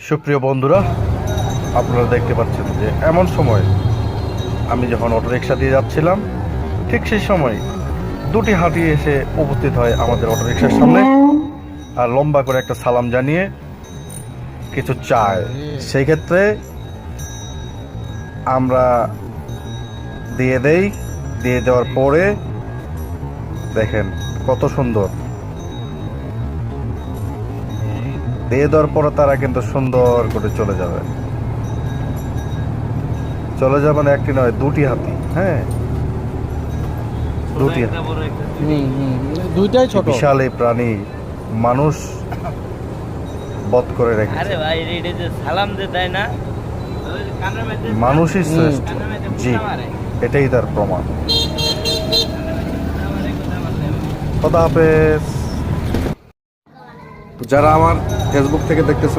সুপ্রিয় বন্ধুরা, আপনারা দেখতে পাচ্ছেন যে এমন সময় আমি যখন অটোরিকশা দিয়ে যাচ্ছিলাম, ঠিক সেই সময় দুটি হাতি এসে উপস্থিত হয় আমাদের অটোরিকশার সামনে, আর লম্বা করে একটা সালাম জানিয়ে কিছু চায়। সেই ক্ষেত্রে আমরা দিয়ে দেই। দিয়ে দেওয়ার পরে দেখেন কত সুন্দর। দিয়ে দেওয়ার পরে তারা কিন্তু সুন্দর করে চলে যাবে। চলে যাবে না একটি নয়, দুটি হাতি। হ্যাঁ, দুটি দুইটাই ছোট। বিশাল এই প্রাণী মানুষ বধ করে রেখেছে। আরে ভাই এটা যে সালাম যে দেয় না, মানুষই শ্রেষ্ঠ জীব, এটাই তার প্রমাণ। খোদা হাফেজ। যারা আমার ফেসবুক থেকে দেখতেছেন